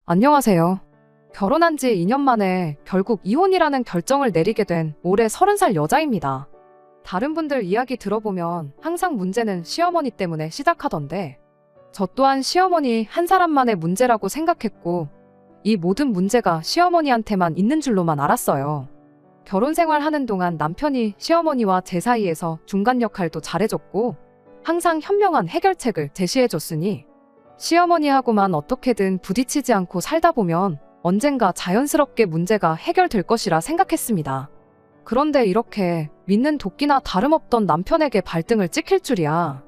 안녕하세요. 결혼한 지 2년 만에 결국 이혼이라는 결정을 내리게 된 올해 30살 여자입니다. 다른 분들 이야기 들어보면 항상 문제는 시어머니 때문에 시작하던데 저 또한 시어머니 한 사람만의 문제라고 생각했고 이 모든 문제가 시어머니한테만 있는 줄로만 알았어요. 결혼 생활하는 동안 남편이 시어머니와 제 사이에서 중간 역할도 잘해줬고 항상 현명한 해결책을 제시해줬으니 시어머니하고만 어떻게든 부딪히지 않고 살다 보면 언젠가 자연스럽게 문제가 해결될 것이라 생각했습니다. 그런데 이렇게 믿는 도끼나 다름없던 남편에게 발등을 찍힐 줄이야.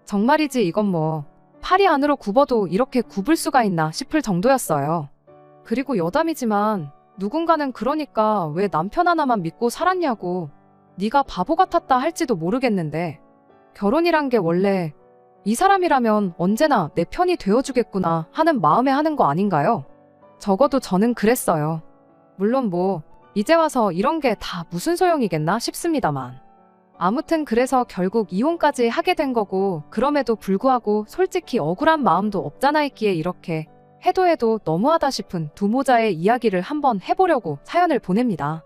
정말이지 이건 뭐 팔이 안으로 굽어도 이렇게 굽을 수가 있나 싶을 정도였어요. 그리고 여담이지만 누군가는 그러니까 왜 남편 하나만 믿고 살았냐고 네가 바보 같았다 할지도 모르겠는데 결혼이란 게 원래 이 사람이라면 언제나 내 편이 되어주겠구나 하는 마음에 하는 거 아닌가요? 적어도 저는 그랬어요. 물론 뭐 이제 와서 이런 게 다 무슨 소용이겠나 싶습니다만. 아무튼 그래서 결국 이혼까지 하게 된 거고 그럼에도 불구하고 솔직히 억울한 마음도 없잖아 있기에 이렇게 해도 너무하다 싶은 두 모자의 이야기를 한번 해보려고 사연을 보냅니다.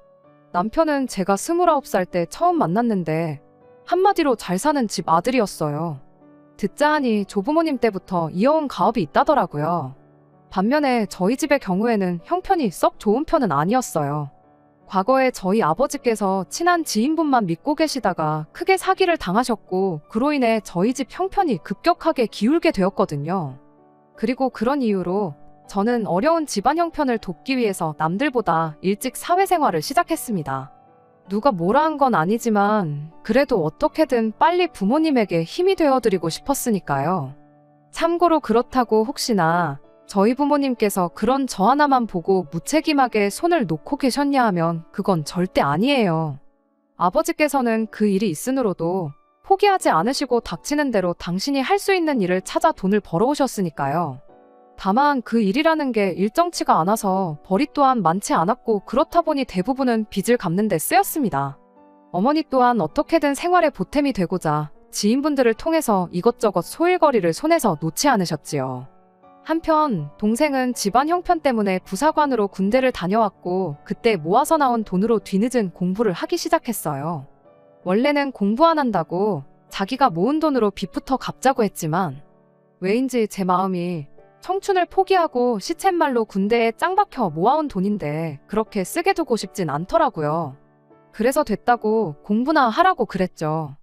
남편은 제가 29살 때 처음 만났는데 한마디로 잘 사는 집 아들이었어요. 듣자 하니 조부모님 때부터 이어온 가업이 있다더라고요. 반면에 저희 집의 경우에는 형편이 썩 좋은 편은 아니었어요. 과거에 저희 아버지께서 친한 지인분만 믿고 계시다가 크게 사기를 당하셨고 그로 인해 저희 집 형편이 급격하게 기울게 되었거든요. 그리고 그런 이유로 저는 어려운 집안 형편을 돕기 위해서 남들보다 일찍 사회생활을 시작했습니다. 누가 뭐라 한 건 아니지만 그래도 어떻게든 빨리 부모님에게 힘이 되어드리고 싶었으니까요. 참고로 그렇다고 혹시나 저희 부모님께서 그런 저 하나만 보고 무책임하게 손을 놓고 계셨냐 하면 그건 절대 아니에요. 아버지께서는 그 일이 있으므로도 포기하지 않으시고 닥치는 대로 당신이 할 수 있는 일을 찾아 돈을 벌어오셨으니까요. 다만 그 일이라는 게 일정치가 않아서 벌이 또한 많지 않았고 그렇다 보니 대부분은 빚을 갚는 데 쓰였습니다. 어머니 또한 어떻게든 생활에 보탬이 되고자 지인분들을 통해서 이것저것 소일거리를 손에서 놓지 않으셨지요. 한편 동생은 집안 형편 때문에 부사관으로 군대를 다녀왔고 그때 모아서 나온 돈으로 뒤늦은 공부를 하기 시작했어요. 원래는 공부 안 한다고 자기가 모은 돈으로 빚부터 갚자고 했지만 왜인지 제 마음이 청춘을 포기하고 시쳇말로 군대에 짱 박혀 모아온 돈인데 그렇게 쓰게 두고 싶진 않더라고요. 그래서 됐다고 공부나 하라고 그랬죠.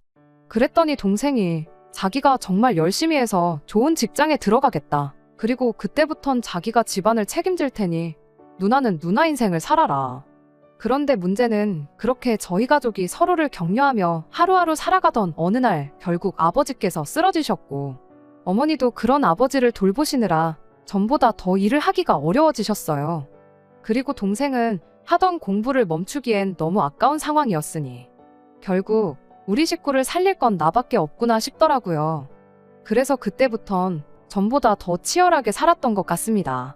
그랬더니 동생이 자기가 정말 열심히 해서 좋은 직장에 들어가겠다. 그리고 그때부턴 자기가 집안을 책임질 테니 누나는 누나 인생을 살아라. 그런데 문제는 그렇게 저희 가족이 서로를 격려하며 하루하루 살아가던 어느 날 결국 아버지께서 쓰러지셨고 어머니도 그런 아버지를 돌보시느라 전보다 더 일을 하기가 어려워지셨어요. 그리고 동생은 하던 공부를 멈추기엔 너무 아까운 상황이었으니 결국 우리 식구를 살릴 건 나밖에 없구나 싶더라고요. 그래서 그때부턴 전보다 더 치열하게 살았던 것 같습니다.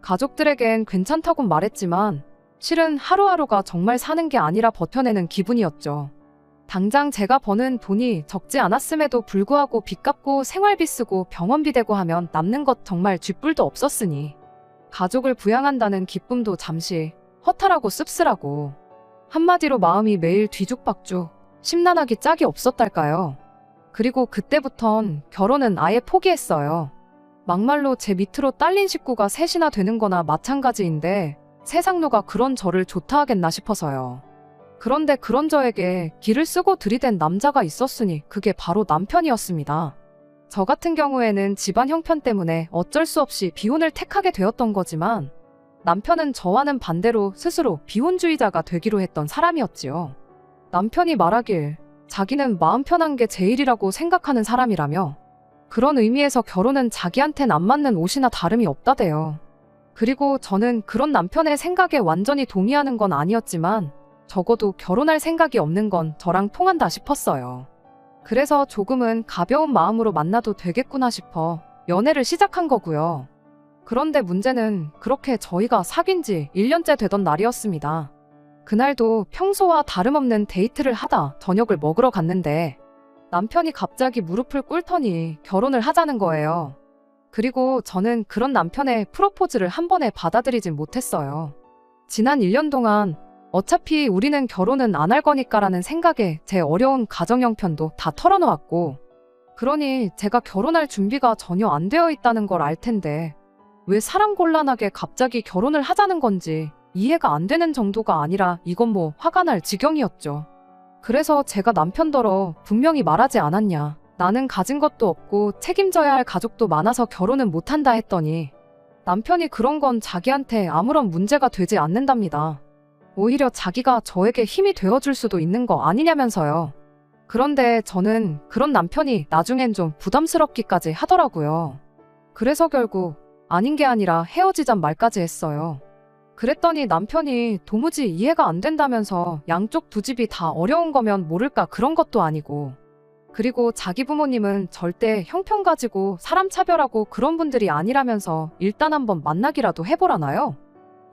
가족들에겐 괜찮다고 말했지만 실은 하루하루가 정말 사는 게 아니라 버텨내는 기분이었죠. 당장 제가 버는 돈이 적지 않았음에도 불구하고 빚 갚고 생활비 쓰고 병원비 대고 하면 남는 것 정말 쥐뿔도 없었으니 가족을 부양한다는 기쁨도 잠시 허탈하고 씁쓸하고 한마디로 마음이 매일 뒤죽박죽 심란하기 짝이 없었달까요. 그리고 그때부턴 결혼은 아예 포기했어요. 막말로 제 밑으로 딸린 식구가 셋이나 되는 거나 마찬가지인데 세상노가 그런 저를 좋다 하겠나 싶어서요. 그런데 그런 저에게 기를 쓰고 들이댄 남자가 있었으니 그게 바로 남편이었습니다. 저 같은 경우에는 집안 형편 때문에 어쩔 수 없이 비혼을 택하게 되었던 거지만 남편은 저와는 반대로 스스로 비혼주의자가 되기로 했던 사람이었지요. 남편이 말하길 자기는 마음 편한 게 제일이라고 생각하는 사람이라며 그런 의미에서 결혼은 자기한텐 안 맞는 옷이나 다름이 없다대요. 그리고 저는 그런 남편의 생각에 완전히 동의하는 건 아니었지만 적어도 결혼할 생각이 없는 건 저랑 통한다 싶었어요. 그래서 조금은 가벼운 마음으로 만나도 되겠구나 싶어 연애를 시작한 거고요. 그런데 문제는 그렇게 저희가 사귄 지 1년째 되던 날이었습니다. 그날도 평소와 다름없는 데이트를 하다 저녁을 먹으러 갔는데 남편이 갑자기 무릎을 꿇더니 결혼을 하자는 거예요. 그리고 저는 그런 남편의 프로포즈를 한 번에 받아들이진 못했어요. 지난 1년 동안 어차피 우리는 결혼은 안 할 거니까라는 생각에 제 어려운 가정 형편도 다 털어놓았고, 그러니 제가 결혼할 준비가 전혀 안 되어 있다는 걸 알 텐데 왜 사람 곤란하게 갑자기 결혼을 하자는 건지 이해가 안 되는 정도가 아니라 이건 뭐 화가 날 지경이었죠. 그래서 제가 남편더러 분명히 말하지 않았냐. 나는 가진 것도 없고 책임져야 할 가족도 많아서 결혼은 못한다 했더니 남편이 그런 건 자기한테 아무런 문제가 되지 않는답니다. 오히려 자기가 저에게 힘이 되어줄 수도 있는 거 아니냐면서요. 그런데 저는 그런 남편이 나중엔 좀 부담스럽기까지 하더라고요. 그래서 결국 아닌 게 아니라 헤어지잔 말까지 했어요. 그랬더니 남편이 도무지 이해가 안 된다면서 양쪽 두 집이 다 어려운 거면 모를까 그런 것도 아니고, 그리고 자기 부모님은 절대 형편 가지고 사람 차별하고 그런 분들이 아니라면서 일단 한번 만나기라도 해보라나요?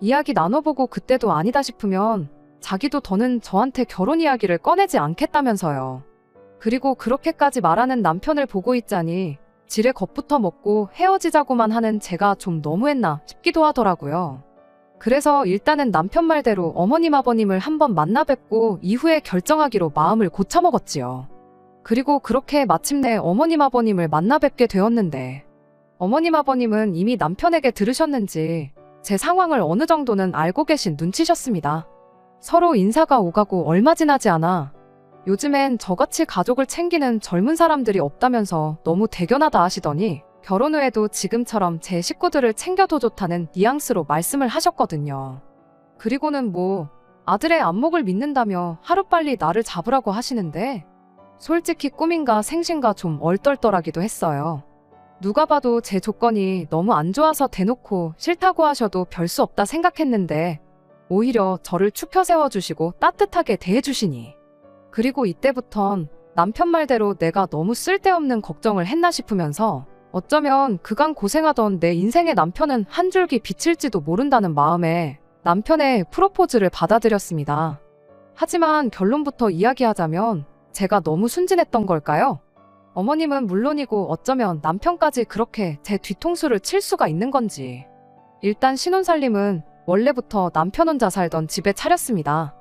이야기 나눠보고 그때도 아니다 싶으면 자기도 더는 저한테 결혼 이야기를 꺼내지 않겠다면서요. 그리고 그렇게까지 말하는 남편을 보고 있자니 지레 겁부터 먹고 헤어지자고만 하는 제가 좀 너무했나 싶기도 하더라고요. 그래서 일단은 남편 말대로 어머님 아버님을 한번 만나 뵙고 이후에 결정하기로 마음을 고쳐먹었지요. 그리고 그렇게 마침내 어머님 아버님을 만나 뵙게 되었는데, 어머님 아버님은 이미 남편에게 들으셨는지 제 상황을 어느 정도는 알고 계신 눈치셨습니다. 서로 인사가 오가고 얼마 지나지 않아 요즘엔 저같이 가족을 챙기는 젊은 사람들이 없다면서 너무 대견하다 하시더니 결혼 후에도 지금처럼 제 식구들을 챙겨도 좋다는 뉘앙스로 말씀을 하셨거든요. 그리고는 뭐 아들의 안목을 믿는다며 하루빨리 나를 잡으라고 하시는데 솔직히 꿈인가 생신가 좀 얼떨떨하기도 했어요. 누가 봐도 제 조건이 너무 안 좋아서 대놓고 싫다고 하셔도 별 수 없다 생각했는데 오히려 저를 추켜 세워주시고 따뜻하게 대해주시니, 그리고 이때부턴 남편 말대로 내가 너무 쓸데없는 걱정을 했나 싶으면서 어쩌면 그간 고생하던 내 인생의 남편은 한 줄기 빛일지도 모른다는 마음에 남편의 프로포즈를 받아들였습니다. 하지만 결론부터 이야기하자면 제가 너무 순진했던 걸까요? 어머님은 물론이고 어쩌면 남편까지 그렇게 제 뒤통수를 칠 수가 있는 건지. 일단 신혼살림은 원래부터 남편 혼자 살던 집에 차렸습니다.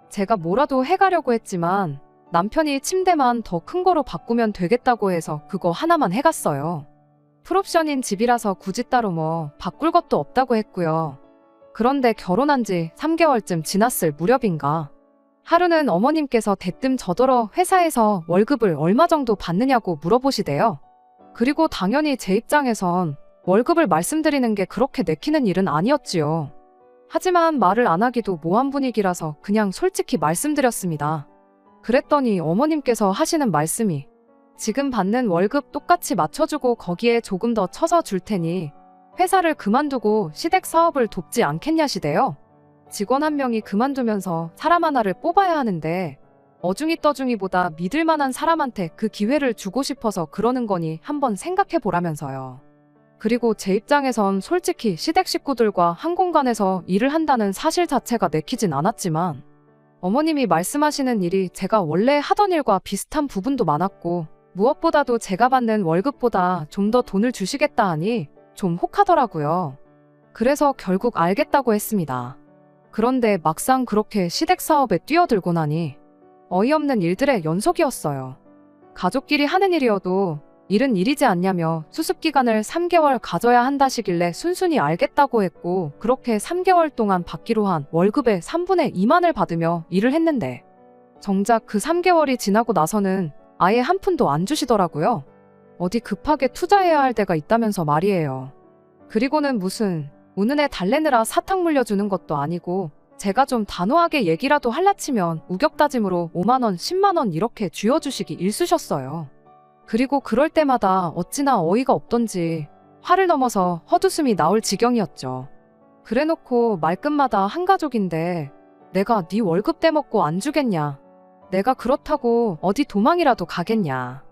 제가 뭐라도 해가려고 했지만 남편이 침대만 더 큰 거로 바꾸면 되겠다고 해서 그거 하나만 해갔어요. 풀옵션인 집이라서 굳이 따로 뭐 바꿀 것도 없다고 했고요. 그런데 결혼한 지 3개월쯤 지났을 무렵인가 하루는 어머님께서 대뜸 저더러 회사에서 월급을 얼마 정도 받느냐고 물어보시대요. 그리고 당연히 제 입장에선 월급을 말씀드리는 게 그렇게 내키는 일은 아니었지요. 하지만 말을 안 하기도 모한 분위기라서 그냥 솔직히 말씀드렸습니다. 그랬더니 어머님께서 하시는 말씀이 지금 받는 월급 똑같이 맞춰주고 거기에 조금 더 쳐서 줄 테니 회사를 그만두고 시댁 사업을 돕지 않겠냐시대요. 직원 한 명이 그만두면서 사람 하나를 뽑아야 하는데 어중이 떠중이보다 믿을 만한 사람한테 그 기회를 주고 싶어서 그러는 거니 한번 생각해 보라면서요. 그리고 제 입장에선 솔직히 시댁 식구들과 한 공간에서 일을 한다는 사실 자체가 내키진 않았지만 어머님이 말씀하시는 일이 제가 원래 하던 일과 비슷한 부분도 많았고 무엇보다도 제가 받는 월급보다 좀 더 돈을 주시겠다 하니 좀 혹하더라고요. 그래서 결국 알겠다고 했습니다. 그런데 막상 그렇게 시댁 사업에 뛰어들고 나니 어이없는 일들의 연속이었어요. 가족끼리 하는 일이어도 일은 일이지 않냐며 수습기간을 3개월 가져야 한다시길래 순순히 알겠다고 했고 그렇게 3개월 동안 받기로 한 월급의 3분의 2만을 받으며 일을 했는데 정작 그 3개월이 지나고 나서는 아예 한 푼도 안 주시더라고요. 어디 급하게 투자해야 할 때가 있다면서 말이에요. 그리고는 무슨 우는 애 달래느라 사탕 물려주는 것도 아니고 제가 좀 단호하게 얘기라도 할라치면 우격다짐으로 5만원, 10만원 이렇게 쥐어주시기 일쑤셨어요. 그리고 그럴 때마다 어찌나 어이가 없던지 화를 넘어서 헛웃음이 나올 지경이었죠. 그래놓고 말끝마다 한 가족인데 내가 네 월급 떼먹고 안 주겠냐. 내가 그렇다고 어디 도망이라도 가겠냐.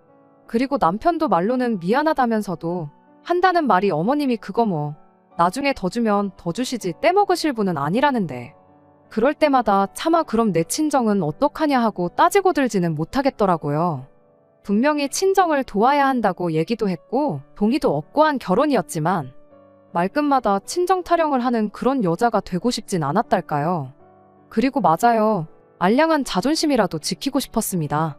그리고 남편도 말로는 미안하다면서도 한다는 말이 어머님이 그거 뭐 나중에 더 주면 더 주시지 떼먹으실 분은 아니라는데 그럴 때마다 차마 그럼 내 친정은 어떡하냐 하고 따지고 들지는 못하겠더라고요. 분명히 친정을 도와야 한다고 얘기도 했고 동의도 얻고 한 결혼이었지만 말끝마다 친정 타령을 하는 그런 여자가 되고 싶진 않았달까요. 그리고 맞아요. 알량한 자존심이라도 지키고 싶었습니다.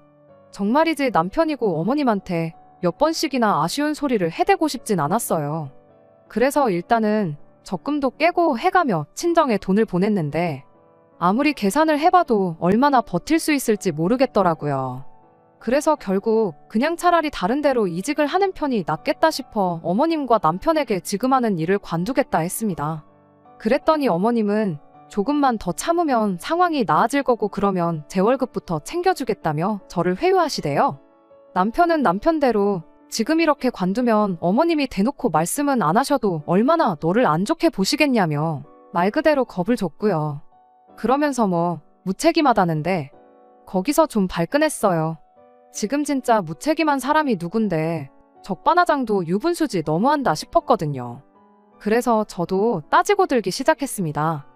정말이지 남편이고 어머님한테 몇 번씩이나 아쉬운 소리를 해대고 싶진 않았어요. 그래서 일단은 적금도 깨고 해가며 친정에 돈을 보냈는데 아무리 계산을 해봐도 얼마나 버틸 수 있을지 모르겠더라고요. 그래서 결국 그냥 차라리 다른 데로 이직을 하는 편이 낫겠다 싶어 어머님과 남편에게 지금 하는 일을 관두겠다 했습니다. 그랬더니 어머님은 조금만 더 참으면 상황이 나아질 거고 그러면 제 월급부터 챙겨주겠다며 저를 회유하시대요. 남편은 남편대로 지금 이렇게 관두면 어머님이 대놓고 말씀은 안 하셔도 얼마나 너를 안 좋게 보시겠냐며 말 그대로 겁을 줬고요. 그러면서 뭐 무책임하다는데 거기서 좀 발끈했어요. 지금 진짜 무책임한 사람이 누군데 적반하장도 유분수지 너무한다 싶었거든요. 그래서 저도 따지고 들기 시작했습니다.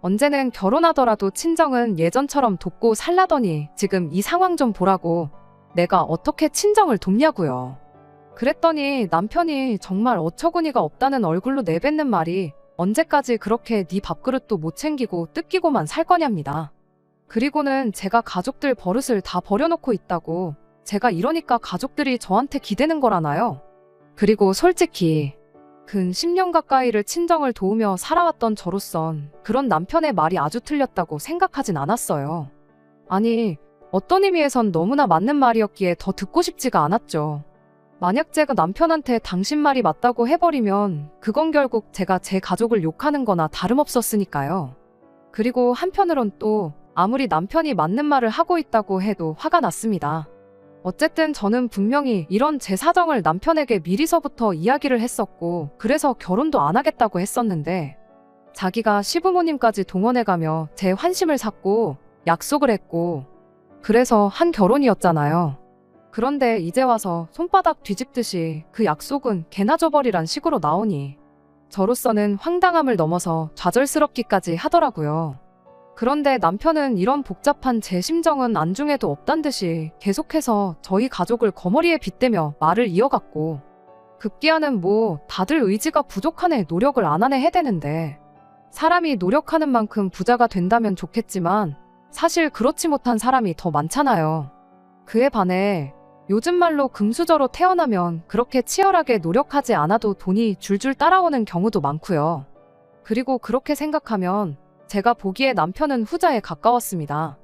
언제는 결혼하더라도 친정은 예전처럼 돕고 살라더니 지금 이 상황 좀 보라고 내가 어떻게 친정을 돕냐고요. 그랬더니 남편이 정말 어처구니가 없다는 얼굴로 내뱉는 말이 언제까지 그렇게 네 밥그릇도 못 챙기고 뜯기고만 살 거냐입니다. 그리고는 제가 가족들 버릇을 다 버려놓고 있다고 제가 이러니까 가족들이 저한테 기대는 거라나요. 그리고 솔직히 근 10년 가까이를 친정을 도우며 살아왔던 저로선 그런 남편의 말이 아주 틀렸다고 생각하진 않았어요. 아니, 어떤 의미에선 너무나 맞는 말이었기에 더 듣고 싶지가 않았죠. 만약 제가 남편한테 당신 말이 맞다고 해버리면 그건 결국 제가 제 가족을 욕하는 거나 다름없었으니까요. 그리고 한편으론 또 아무리 남편이 맞는 말을 하고 있다고 해도 화가 났습니다. 어쨌든 저는 분명히 이런 제 사정을 남편에게 미리서부터 이야기를 했었고 그래서 결혼도 안 하겠다고 했었는데 자기가 시부모님까지 동원해가며 제 환심을 샀고 약속을 했고 그래서 한 결혼이었잖아요. 그런데 이제 와서 손바닥 뒤집듯이 그 약속은 개나 줘버리란 식으로 나오니 저로서는 황당함을 넘어서 좌절스럽기까지 하더라고요. 그런데 남편은 이런 복잡한 제 심정은 안중에도 없단 듯이 계속해서 저희 가족을 거머리에 빗대며 말을 이어갔고 급기야는 뭐 다들 의지가 부족하네 노력을 안 하네 해대는데 사람이 노력하는 만큼 부자가 된다면 좋겠지만 사실 그렇지 못한 사람이 더 많잖아요. 그에 반해 요즘 말로 금수저로 태어나면 그렇게 치열하게 노력하지 않아도 돈이 줄줄 따라오는 경우도 많고요. 그리고 그렇게 생각하면 제가 보기에 남편은 후자에 가까웠습니다.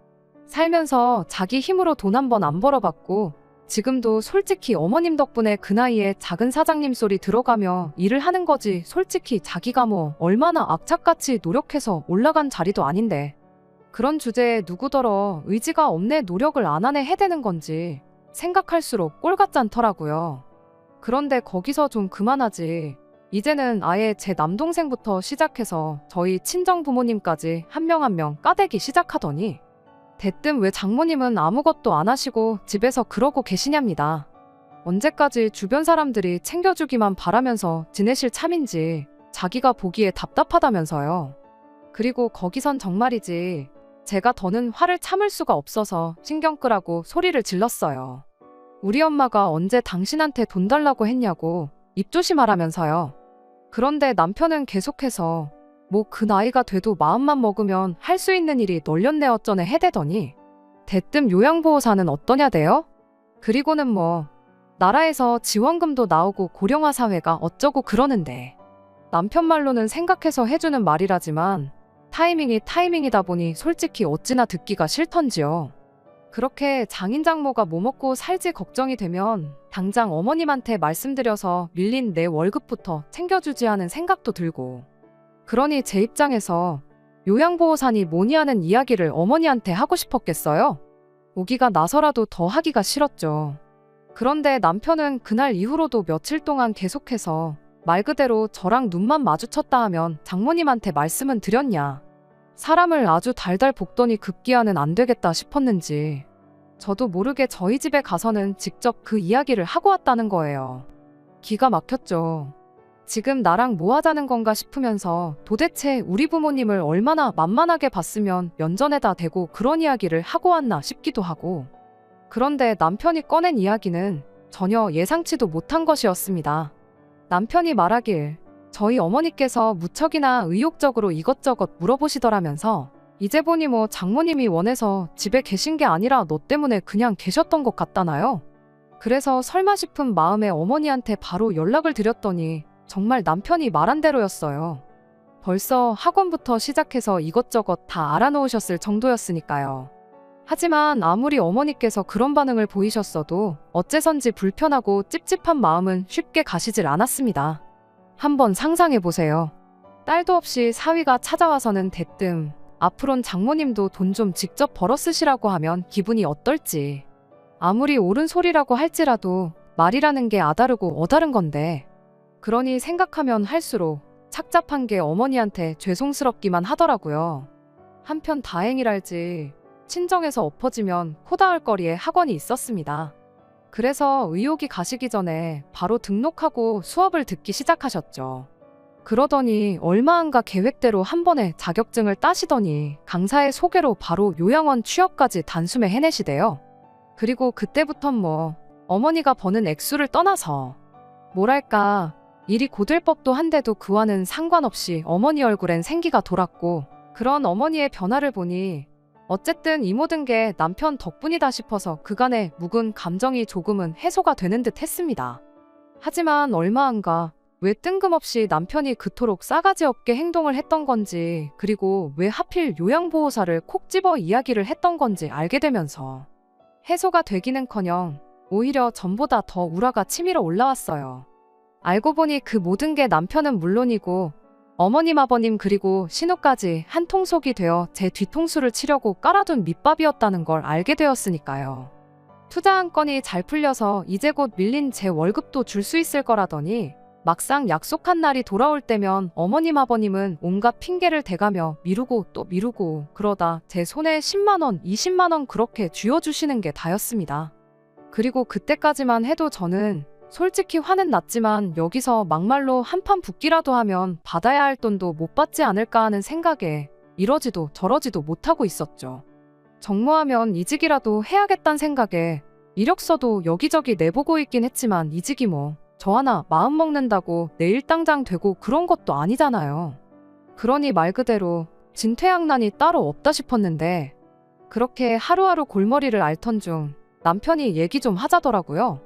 살면서 자기 힘으로 돈 한 번 안 벌어봤고 지금도 솔직히 어머님 덕분에 그 나이에 작은 사장님 소리 들어가며 일을 하는 거지 솔직히 자기가 뭐 얼마나 악착같이 노력해서 올라간 자리도 아닌데 그런 주제에 누구더러 의지가 없네 노력을 안 하네 해대는 건지 생각할수록 꼴같잖더라고요. 그런데 거기서 좀 그만하지. 이제는 아예 제 남동생부터 시작해서 저희 친정 부모님까지 한 명 한 명 까대기 시작하더니 대뜸 왜 장모님은 아무것도 안 하시고 집에서 그러고 계시냐입니다. 언제까지 주변 사람들이 챙겨주기만 바라면서 지내실 참인지 자기가 보기에 답답하다면서요. 그리고 거기선 정말이지 제가 더는 화를 참을 수가 없어서 신경 끄라고 소리를 질렀어요. 우리 엄마가 언제 당신한테 돈 달라고 했냐고 입조심하라면서요. 그런데 남편은 계속해서 뭐 그 나이가 돼도 마음만 먹으면 할 수 있는 일이 널렸네 어쩌네 해대더니 대뜸 요양보호사는 어떠냐대요? 그리고는 뭐 나라에서 지원금도 나오고 고령화 사회가 어쩌고 그러는데 남편 말로는 생각해서 해주는 말이라지만 타이밍이 타이밍이다 보니 솔직히 어찌나 듣기가 싫던지요. 그렇게 장인 장모가 뭐 먹고 살지 걱정이 되면 당장 어머님한테 말씀드려서 밀린 내 월급부터 챙겨주지 하는 생각도 들고 그러니 제 입장에서 요양보호사니 뭐니 하는 이야기를 어머니한테 하고 싶었겠어요? 오기가 나서라도 더 하기가 싫었죠. 그런데 남편은 그날 이후로도 며칠 동안 계속해서 말 그대로 저랑 눈만 마주쳤다 하면 장모님한테 말씀은 드렸냐. 사람을 아주 달달 볶더니 급기야는 안 되겠다 싶었는지 저도 모르게 저희 집에 가서는 직접 그 이야기를 하고 왔다는 거예요. 기가 막혔죠. 지금 나랑 뭐 하자는 건가 싶으면서 도대체 우리 부모님을 얼마나 만만하게 봤으면 면전에다 대고 그런 이야기를 하고 왔나 싶기도 하고 그런데 남편이 꺼낸 이야기는 전혀 예상치도 못한 것이었습니다. 남편이 말하길 저희 어머니께서 무척이나 의욕적으로 이것저것 물어보시더라면서 이제 보니 뭐 장모님이 원해서 집에 계신 게 아니라 너 때문에 그냥 계셨던 것 같다나요? 그래서 설마 싶은 마음에 어머니한테 바로 연락을 드렸더니 정말 남편이 말한 대로였어요. 벌써 학원부터 시작해서 이것저것 다 알아놓으셨을 정도였으니까요. 하지만 아무리 어머니께서 그런 반응을 보이셨어도 어째선지 불편하고 찝찝한 마음은 쉽게 가시질 않았습니다. 한번 상상해보세요. 딸도 없이 사위가 찾아와서는 대뜸 앞으론 장모님도 돈 좀 직접 벌어 쓰시라고 하면 기분이 어떨지. 아무리 옳은 소리라고 할지라도 말이라는 게 아다르고 어다른 건데, 그러니 생각하면 할수록 착잡한 게 어머니한테 죄송스럽기만 하더라고요. 한편 다행이랄지 친정에서 엎어지면 코 닿을 거리에 학원이 있었습니다. 그래서 의욕이 가시기 전에 바로 등록하고 수업을 듣기 시작하셨죠. 그러더니 얼마 안가 계획대로 한 번에 자격증을 따시더니 강사의 소개로 바로 요양원 취업까지 단숨에 해내시대요. 그리고 그때부턴 뭐 어머니가 버는 액수를 떠나서 뭐랄까 일이 고될 법도 한데도 그와는 상관없이 어머니 얼굴엔 생기가 돌았고, 그런 어머니의 변화를 보니 어쨌든 이 모든 게 남편 덕분이다 싶어서 그간의 묵은 감정이 조금은 해소가 되는 듯 했습니다. 하지만 얼마 안가 왜 뜬금없이 남편이 그토록 싸가지 없게 행동을 했던 건지, 그리고 왜 하필 요양보호사를 콕 집어 이야기를 했던 건지 알게 되면서 해소가 되기는커녕 오히려 전보다 더 우라가 치밀어 올라왔어요. 알고 보니 그 모든 게 남편은 물론이고 어머님 아버님 그리고 신우까지 한 통속이 되어 제 뒤통수를 치려고 깔아둔 밑밥이었다는 걸 알게 되었으니까요. 투자한 건이 잘 풀려서 이제 곧 밀린 제 월급도 줄 수 있을 거라더니 막상 약속한 날이 돌아올 때면 어머님 아버님은 온갖 핑계를 대가며 미루고 또 미루고, 그러다 제 손에 10만 원, 20만 원 그렇게 쥐어주시는 게 다였습니다. 그리고 그때까지만 해도 저는 솔직히 화는 났지만 여기서 막말로 한판 붙기라도 하면 받아야 할 돈도 못 받지 않을까 하는 생각에 이러지도 저러지도 못하고 있었죠. 정모하면 이직이라도 해야겠다는 생각에 이력서도 여기저기 내보고 있긴 했지만 이직이 뭐 저 하나 마음 먹는다고 내일 당장 되고 그런 것도 아니잖아요. 그러니 말 그대로 진퇴양난이 따로 없다 싶었는데, 그렇게 하루하루 골머리를 앓던 중 남편이 얘기 좀 하자더라고요.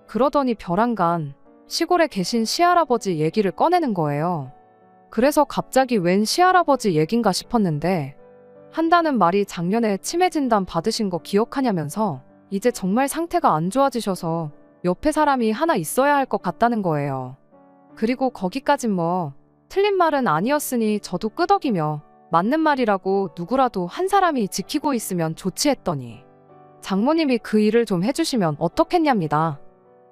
그러더니 벼랑간 시골에 계신 시할아버지 얘기를 꺼내는 거예요. 그래서 갑자기 웬 시할아버지 얘긴가 싶었는데, 한다는 말이 작년에 치매 진단 받으신 거 기억하냐면서 이제 정말 상태가 안 좋아지셔서 옆에 사람이 하나 있어야 할 것 같다는 거예요. 그리고 거기까진 뭐 틀린 말은 아니었으니 저도 끄덕이며 맞는 말이라고 누구라도 한 사람이 지키고 있으면 좋지 했더니 장모님이 그 일을 좀 해주시면 어떻겠냐입니다.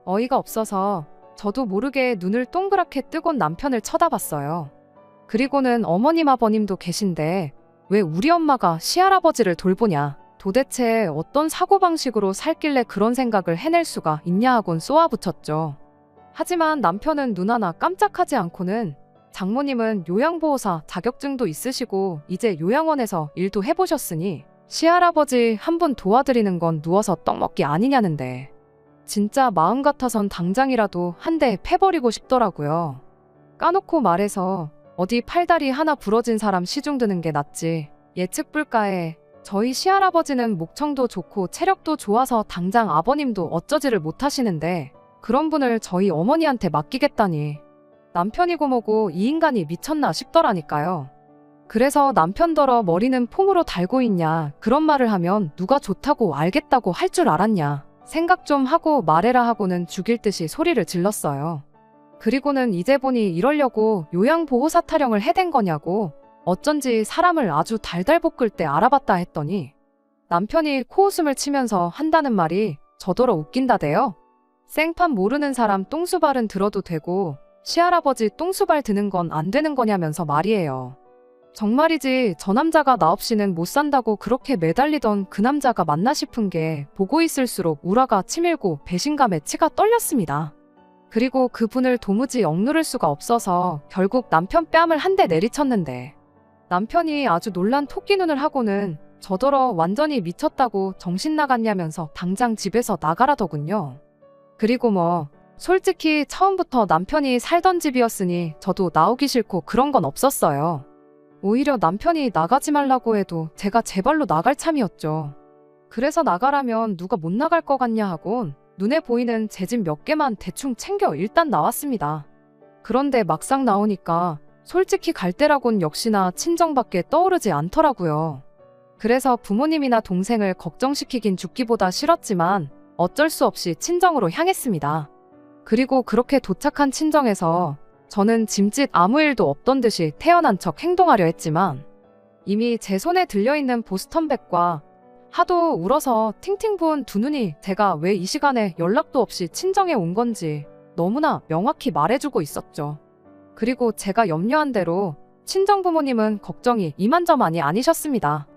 어이가 없어서 저도 모르게 눈을 동그랗게 뜨곤 남편을 쳐다봤어요. 그리고는 어머님 아버님도 계신데 왜 우리 엄마가 시할아버지를 돌보냐, 도대체 어떤 사고방식으로 살길래 그런 생각을 해낼 수가 있냐 하곤 쏘아붙였죠. 하지만 남편은 눈 하나 깜짝하지 않고는 장모님은 요양보호사 자격증도 있으시고 이제 요양원에서 일도 해보셨으니 시할아버지 한 분 도와드리는 건 누워서 떡 먹기 아니냐는데, 진짜 마음 같아선 당장이라도 한 대 패버리고 싶더라고요. 까놓고 말해서 어디 팔다리 하나 부러진 사람 시중 드는 게 낫지, 예측 불가에 저희 시할아버지는 목청도 좋고 체력도 좋아서 당장 아버님도 어쩌지를 못하시는데 그런 분을 저희 어머니한테 맡기겠다니 남편이고 뭐고 이 인간이 미쳤나 싶더라니까요. 그래서 남편더러 머리는 폼으로 달고 있냐, 그런 말을 하면 누가 좋다고 알겠다고 할 줄 알았냐, 생각 좀 하고 말해라 하고는 죽일 듯이 소리를 질렀어요. 그리고는 이제 보니 이러려고 요양보호사 타령을 해댄 거냐고 어쩐지 사람을 아주 달달 볶을 때 알아봤다 했더니 남편이 코웃음을 치면서 한다는 말이 저더러 웃긴다대요. 생판 모르는 사람 똥수발은 들어도 되고 시할아버지 똥수발 드는 건 안 되는 거냐면서 말이에요. 정말이지 저 남자가 나 없이는 못 산다고 그렇게 매달리던 그 남자가 맞나 싶은 게 보고 있을수록 우라가 치밀고 배신감에 치가 떨렸습니다. 그리고 그분을 도무지 억누를 수가 없어서 결국 남편 뺨을 한 대 내리쳤는데 남편이 아주 놀란 토끼 눈을 하고는 저더러 완전히 미쳤다고 정신 나갔냐면서 당장 집에서 나가라더군요. 그리고 솔직히 처음부터 남편이 살던 집이었으니 저도 나오기 싫고 그런 건 없었어요. 오히려 남편이 나가지 말라고 해도 제가 제 발로 나갈 참이었죠. 그래서 나가라면 누가 못 나갈 것 같냐 하곤 눈에 보이는 제 집 몇 개만 대충 챙겨 일단 나왔습니다. 그런데 막상 나오니까 솔직히 갈 데라곤 역시나 친정밖에 떠오르지 않더라고요. 그래서 부모님이나 동생을 걱정시키긴 죽기보다 싫었지만 어쩔 수 없이 친정으로 향했습니다. 그리고 그렇게 도착한 친정에서 저는 짐짓 아무 일도 없던 듯이 태어난 척 행동하려 했지만 이미 제 손에 들려있는 보스턴백과 하도 울어서 팅팅 부은 두 눈이 제가 왜 이 시간에 연락도 없이 친정에 온 건지 너무나 명확히 말해주고 있었죠. 그리고 제가 염려한 대로 친정 부모님은 걱정이 이만저만이 아니셨습니다.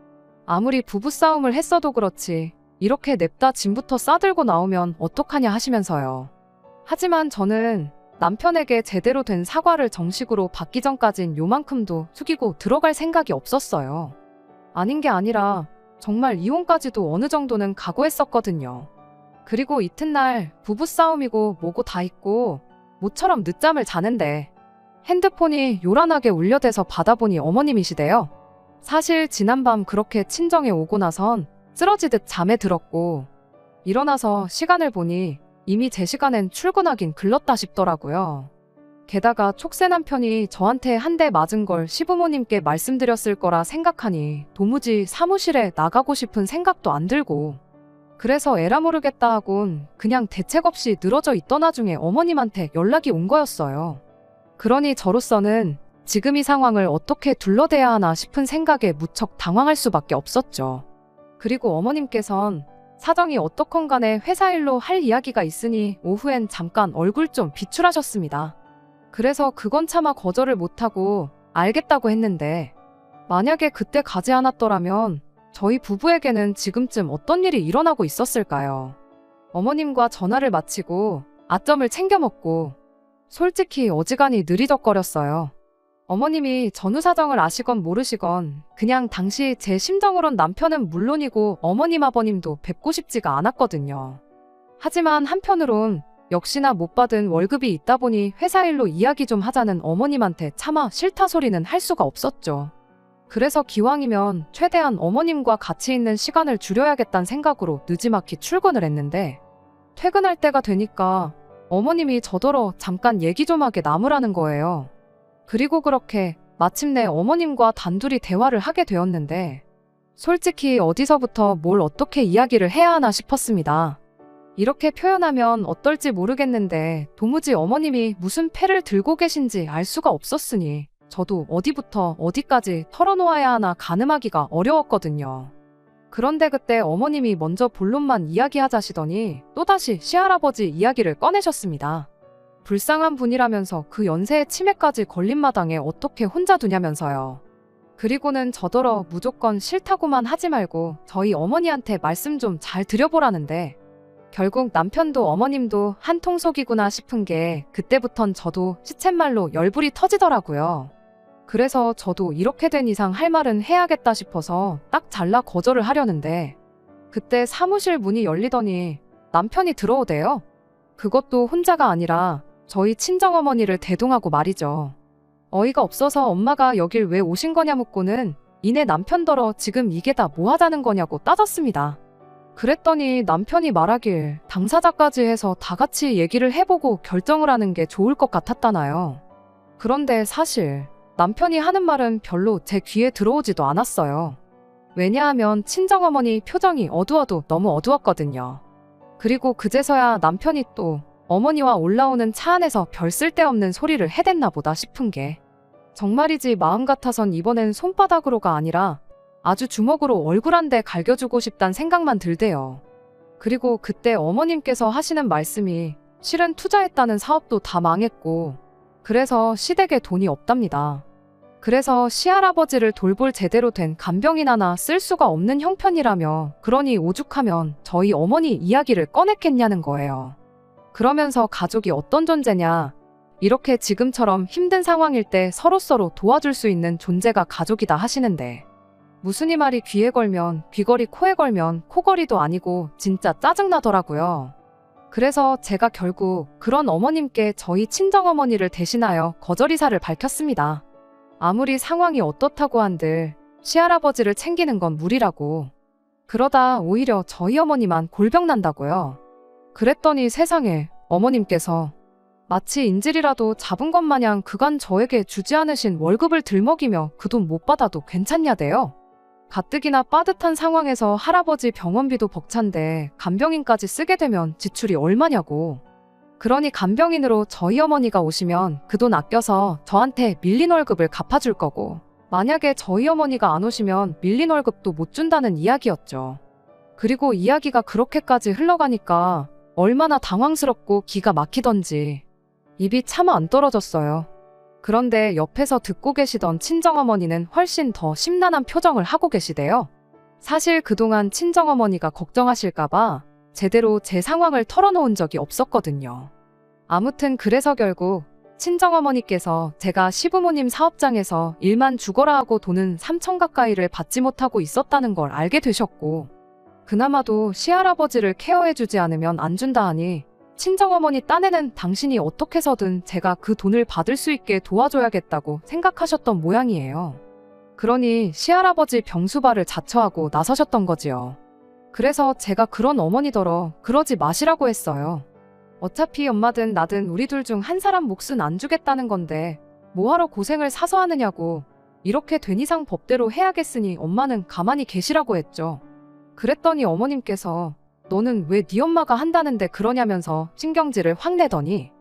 아무리 부부싸움을 했어도 그렇지 이렇게 냅다 짐부터 싸들고 나오면 어떡하냐 하시면서요. 하지만 저는 남편에게 제대로 된 사과를 정식으로 받기 전까진 요만큼도 숙이고 들어갈 생각이 없었어요. 아닌 게 아니라 정말 이혼까지도 어느 정도는 각오했었거든요. 그리고 이튿날 부부싸움이고 뭐고 다 있고 모처럼 늦잠을 자는데 핸드폰이 요란하게 울려대서 받아보니 어머님이시대요. 사실 지난밤 그렇게 친정에 오고 나선 쓰러지듯 잠에 들었고 일어나서 시간을 보니 이미 제 시간엔 출근하긴 글렀다 싶더라고요. 게다가 촉새 남편이 저한테 한 대 맞은 걸 시부모님께 말씀드렸을 거라 생각하니 도무지 사무실에 나가고 싶은 생각도 안 들고 그래서 에라 모르겠다 하곤 그냥 대책 없이 늘어져 있던 와중에 어머님한테 연락이 온 거였어요. 그러니 저로서는 지금 이 상황을 어떻게 둘러대야 하나 싶은 생각에 무척 당황할 수밖에 없었죠. 그리고 어머님께선 사정이 어떻건 간에 회사 일로 할 이야기가 있으니 오후엔 잠깐 얼굴 좀 비출하셨습니다. 그래서 그건 차마 거절을 못하고 알겠다고 했는데 만약에 그때 가지 않았더라면 저희 부부에게는 지금쯤 어떤 일이 일어나고 있었을까요? 어머님과 전화를 마치고 아점을 챙겨 먹고 솔직히 어지간히 느리적거렸어요. 어머님이 전후 사정을 아시건 모르시건 그냥 당시 제 심정으론 남편은 물론이고 어머님 아버님도 뵙고 싶지가 않았거든요. 하지만 한편으론 역시나 못 받은 월급이 있다 보니 회사 일로 이야기 좀 하자는 어머님한테 차마 싫다 소리는 할 수가 없었죠. 그래서 기왕이면 최대한 어머님과 같이 있는 시간을 줄여야겠다는 생각으로 느지막이 출근을 했는데 퇴근할 때가 되니까 어머님이 저더러 잠깐 얘기 좀 하게 남으라는 거예요. 그리고 그렇게 마침내 어머님과 단둘이 대화를 하게 되었는데 솔직히 어디서부터 뭘 어떻게 이야기를 해야 하나 싶었습니다. 이렇게 표현하면 어떨지 모르겠는데 도무지 어머님이 무슨 패를 들고 계신지 알 수가 없었으니 저도 어디부터 어디까지 털어놓아야 하나 가늠하기가 어려웠거든요. 그런데 그때 어머님이 먼저 본론만 이야기하자시더니 또다시 시할아버지 이야기를 꺼내셨습니다. 불쌍한 분이라면서 그 연세에 치매까지 걸린 마당에 어떻게 혼자 두냐면서요. 그리고는 저더러 무조건 싫다고만 하지 말고 저희 어머니한테 말씀 좀 잘 드려보라는데 결국 남편도 어머님도 한통속이구나 싶은 게 그때부턴 저도 시쳇말로 열불이 터지더라고요. 그래서 저도 이렇게 된 이상 할 말은 해야겠다 싶어서 딱 잘라 거절을 하려는데 그때 사무실 문이 열리더니 남편이 들어오대요. 그것도 혼자가 아니라 저희 친정어머니를 대동하고 말이죠. 어이가 없어서 엄마가 여길 왜 오신 거냐 묻고는 이내 남편더러 지금 이게 다 뭐 하자는 거냐고 따졌습니다. 그랬더니 남편이 말하길 당사자까지 해서 다 같이 얘기를 해보고 결정을 하는 게 좋을 것 같았다나요. 그런데 사실 남편이 하는 말은 별로 제 귀에 들어오지도 않았어요. 왜냐하면 친정어머니 표정이 어두워도 너무 어두웠거든요. 그리고 그제서야 남편이 또 어머니와 올라오는 차 안에서 별 쓸데없는 소리를 해댔나 보다 싶은 게 정말이지 마음 같아선 이번엔 손바닥으로가 아니라 아주 주먹으로 얼굴 한 대 갈겨주고 싶단 생각만 들대요. 그리고 그때 어머님께서 하시는 말씀이 실은 투자했다는 사업도 다 망했고 그래서 시댁에 돈이 없답니다. 그래서 시할아버지를 돌볼 제대로 된 간병인 하나 쓸 수가 없는 형편이라며 그러니 오죽하면 저희 어머니 이야기를 꺼냈겠냐는 거예요. 그러면서 가족이 어떤 존재냐, 이렇게 지금처럼 힘든 상황일 때 서로서로 도와줄 수 있는 존재가 가족이다 하시는데 무슨 이 말이 귀에 걸면 귀걸이, 코에 걸면 코걸이도 아니고 진짜 짜증나더라고요. 그래서 제가 결국 그런 어머님께 저희 친정어머니를 대신하여 거절의사를 밝혔습니다. 아무리 상황이 어떻다고 한들 시할아버지를 챙기는 건 무리라고. 그러다 오히려 저희 어머니만 골병 난다고요. 그랬더니 세상에 어머님께서 마치 인질이라도 잡은 것 마냥 그간 저에게 주지 않으신 월급을 들먹이며 그 돈 못 받아도 괜찮냐대요. 가뜩이나 빠듯한 상황에서 할아버지 병원비도 벅찬데 간병인까지 쓰게 되면 지출이 얼마냐고. 그러니 간병인으로 저희 어머니가 오시면 그 돈 아껴서 저한테 밀린 월급을 갚아줄 거고 만약에 저희 어머니가 안 오시면 밀린 월급도 못 준다는 이야기였죠. 그리고 이야기가 그렇게까지 흘러가니까 얼마나 당황스럽고 기가 막히던지 입이 차마 안 떨어졌어요. 그런데 옆에서 듣고 계시던 친정어머니는 훨씬 더 심란한 표정을 하고 계시대요. 사실 그동안 친정어머니가 걱정하실까봐 제대로 제 상황을 털어놓은 적이 없었거든요. 아무튼 그래서 결국 친정어머니께서 제가 시부모님 사업장에서 일만 죽어라 하고 돈은 3천 가까이를 받지 못하고 있었다는 걸 알게 되셨고 그나마도 시할아버지를 케어해주지 않으면 안 준다 하니 친정어머니 딴에는 당신이 어떻게 해서든 제가 그 돈을 받을 수 있게 도와줘야겠다고 생각하셨던 모양이에요. 그러니 시할아버지 병수발을 자처하고 나서셨던 거지요. 그래서 제가 그런 어머니더러 그러지 마시라고 했어요. 어차피 엄마든 나든 우리 둘 중 한 사람 몫은 안 주겠다는 건데 뭐하러 고생을 사서 하느냐고. 이렇게 된 이상 법대로 해야겠으니 엄마는 가만히 계시라고 했죠. 그랬더니 어머님께서 너는 왜 네 엄마가 한다는데 그러냐면서 신경질을 확 내더니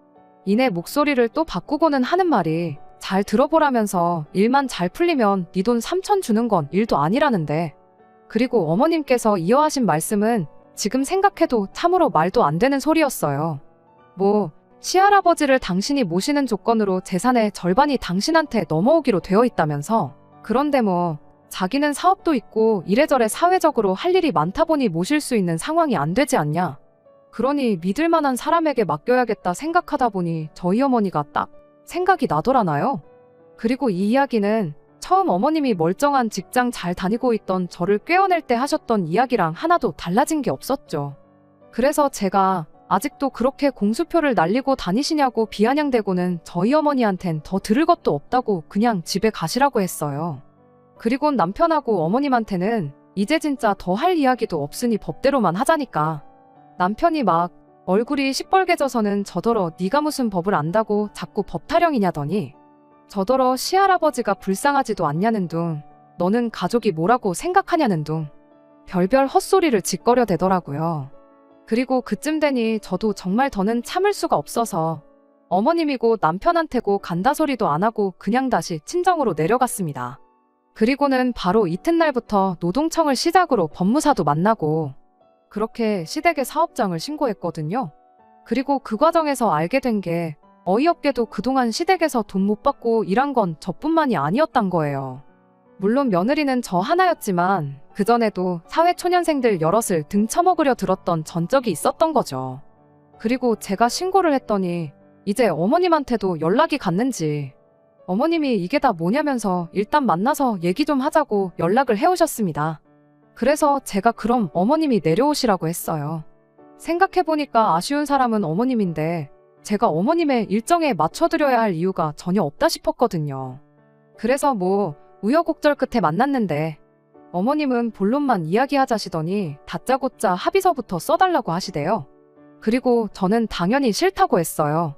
이내 목소리를 또 바꾸고는 하는 말이 잘 들어보라면서 일만 잘 풀리면 네 돈 3천 주는 건 일도 아니라는데. 그리고 어머님께서 이어하신 말씀은 지금 생각해도 참으로 말도 안 되는 소리였어요. 뭐 시할아버지를 당신이 모시는 조건으로 재산의 절반이 당신한테 넘어오기로 되어 있다면서. 그런데 뭐 자기는 사업도 있고 이래저래 사회적으로 할 일이 많다 보니 모실 수 있는 상황이 안 되지 않냐. 그러니 믿을 만한 사람에게 맡겨야겠다 생각하다 보니 저희 어머니가 딱 생각이 나더라나요. 그리고 이 이야기는 처음 어머님이 멀쩡한 직장 잘 다니고 있던 저를 꿰어낼 때 하셨던 이야기랑 하나도 달라진 게 없었죠. 그래서 제가 아직도 그렇게 공수표를 날리고 다니시냐고 비아냥대고는 저희 어머니한텐 더 들을 것도 없다고 그냥 집에 가시라고 했어요. 그리고 남편하고 어머님한테는 이제 진짜 더 할 이야기도 없으니 법대로만 하자니까. 남편이 막 얼굴이 시뻘개져서는 저더러 네가 무슨 법을 안다고 자꾸 법 타령이냐더니 저더러 시할아버지가 불쌍하지도 않냐는 둥, 너는 가족이 뭐라고 생각하냐는 둥 별별 헛소리를 짓거려 대더라고요. 그리고 그쯤 되니 저도 정말 더는 참을 수가 없어서 어머님이고 남편한테고 간다 소리도 안 하고 그냥 다시 친정으로 내려갔습니다. 그리고는 바로 이튿날부터 노동청을 시작으로 법무사도 만나고 그렇게 시댁에 사업장을 신고했거든요. 그리고 그 과정에서 알게 된 게 어이없게도 그동안 시댁에서 돈 못 받고 일한 건 저뿐만이 아니었단 거예요. 물론 며느리는 저 하나였지만 그전에도 사회초년생들 여럿을 등쳐먹으려 들었던 전적이 있었던 거죠. 그리고 제가 신고를 했더니 이제 어머님한테도 연락이 갔는지 어머님이 이게 다 뭐냐면서 일단 만나서 얘기 좀 하자고 연락을 해오셨습니다. 그래서 제가 그럼 어머님이 내려오시라고 했어요. 생각해보니까 아쉬운 사람은 어머님인데 제가 어머님의 일정에 맞춰드려야 할 이유가 전혀 없다 싶었거든요. 그래서 뭐 우여곡절 끝에 만났는데 어머님은 본론만 이야기하자시더니 다짜고짜 합의서부터 써달라고 하시대요. 그리고 저는 당연히 싫다고 했어요.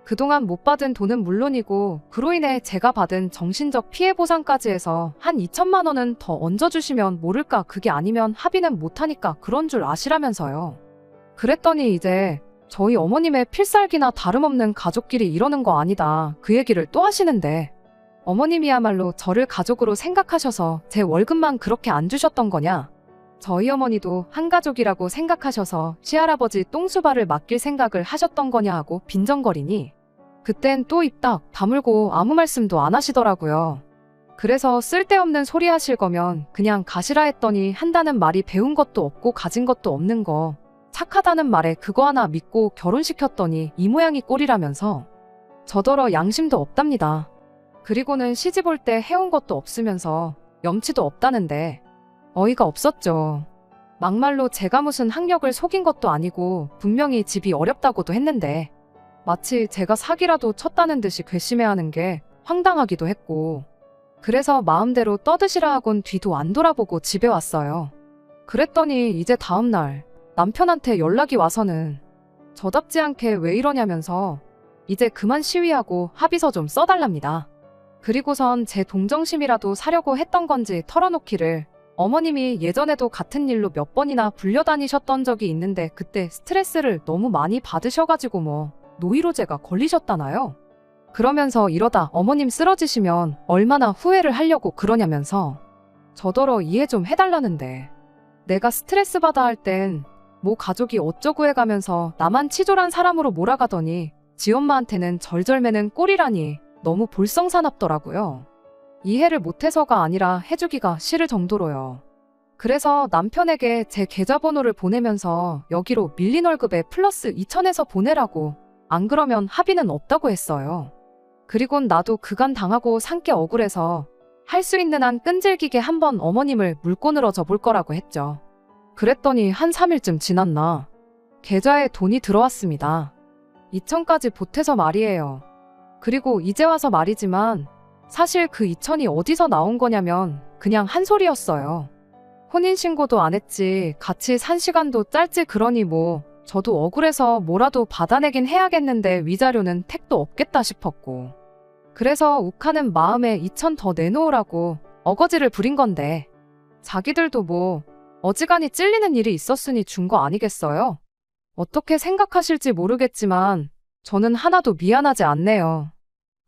그동안 못 받은 돈은 물론이고 그로 인해 제가 받은 정신적 피해 보상까지 해서 한 2천만 원은 더 얹어주시면 모를까. 그게 아니면 합의는 못하니까 그런 줄 아시라면서요. 그랬더니 이제 저희 어머님의 필살기나 다름없는 가족끼리 이러는 거 아니다 그 얘기를 또 하시는데 어머님이야말로 저를 가족으로 생각하셔서 제 월급만 그렇게 안 주셨던 거냐. 저희 어머니도 한 가족이라고 생각하셔서 시할아버지 똥수발을 맡길 생각을 하셨던 거냐 하고 빈정거리니 그땐 또 입 딱 다물고 아무 말씀도 안 하시더라고요. 그래서 쓸데없는 소리 하실 거면 그냥 가시라 했더니 한다는 말이 배운 것도 없고 가진 것도 없는 거 착하다는 말에 그거 하나 믿고 결혼시켰더니 이 모양이 꼴이라면서 저더러 양심도 없답니다. 그리고는 시집 올 때 해온 것도 없으면서 염치도 없다는데 어이가 없었죠. 막말로 제가 무슨 학력을 속인 것도 아니고 분명히 집이 어렵다고도 했는데 마치 제가 사기라도 쳤다는 듯이 괘씸해하는 게 황당하기도 했고, 그래서 마음대로 떠드시라 하곤 뒤도 안 돌아보고 집에 왔어요. 그랬더니 이제 다음날 남편한테 연락이 와서는 저답지 않게 왜 이러냐면서 이제 그만 시위하고 합의서 좀 써달랍니다. 그리고선 제 동정심이라도 사려고 했던 건지 털어놓기를 어머님이 예전에도 같은 일로 몇 번이나 불려다니셨던 적이 있는데 그때 스트레스를 너무 많이 받으셔가지고 노이로제가 걸리셨다나요? 그러면서 이러다 어머님 쓰러지시면 얼마나 후회를 하려고 그러냐면서 저더러 이해 좀 해달라는데 내가 스트레스 받아 할 땐 가족이 어쩌고 해가면서 나만 치졸한 사람으로 몰아가더니 지엄마한테는 절절매는 꼴이라니 너무 볼썽사납더라고요. 이해를 못해서가 아니라 해주기가 싫을 정도로요. 그래서 남편에게 제 계좌번호를 보내면서 여기로 밀린 월급에 플러스 2,000에서 보내라고, 안 그러면 합의는 없다고 했어요. 그리곤 나도 그간 당하고 산 게 억울해서 할 수 있는 한 끈질기게 한번 어머님을 물고 늘어져 볼 거라고 했죠. 그랬더니 한 3일쯤 지났나 계좌에 돈이 들어왔습니다. 2,000까지 보태서 말이에요. 그리고 이제 와서 말이지만 사실 그 2,000이 어디서 나온 거냐면 그냥 한 소리였어요. 혼인신고도 안 했지, 같이 산 시간도 짧지, 그러니 저도 억울해서 뭐라도 받아내긴 해야겠는데 위자료는 택도 없겠다 싶었고, 그래서 욱하는 마음에 2,000 더 내놓으라고 어거지를 부린 건데 자기들도 어지간히 찔리는 일이 있었으니 준 거 아니겠어요? 어떻게 생각하실지 모르겠지만 저는 하나도 미안하지 않네요.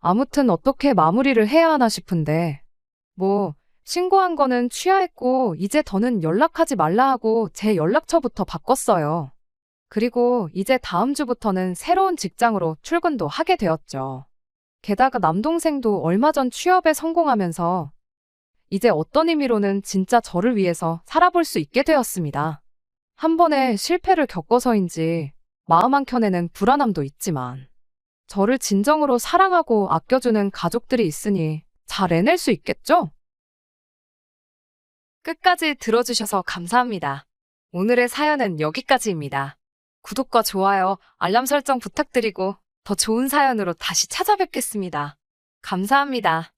아무튼 어떻게 마무리를 해야 하나 싶은데 신고한 거는 취하했고 이제 더는 연락하지 말라 하고 제 연락처부터 바꿨어요. 그리고 이제 다음 주부터는 새로운 직장으로 출근도 하게 되었죠. 게다가 남동생도 얼마 전 취업에 성공하면서 이제 어떤 의미로는 진짜 저를 위해서 살아볼 수 있게 되었습니다. 한 번의 실패를 겪어서인지 마음 한켠에는 불안함도 있지만 저를 진정으로 사랑하고 아껴주는 가족들이 있으니 잘 해낼 수 있겠죠? 끝까지 들어주셔서 감사합니다. 오늘의 사연은 여기까지입니다. 구독과 좋아요, 알람 설정 부탁드리고 더 좋은 사연으로 다시 찾아뵙겠습니다. 감사합니다.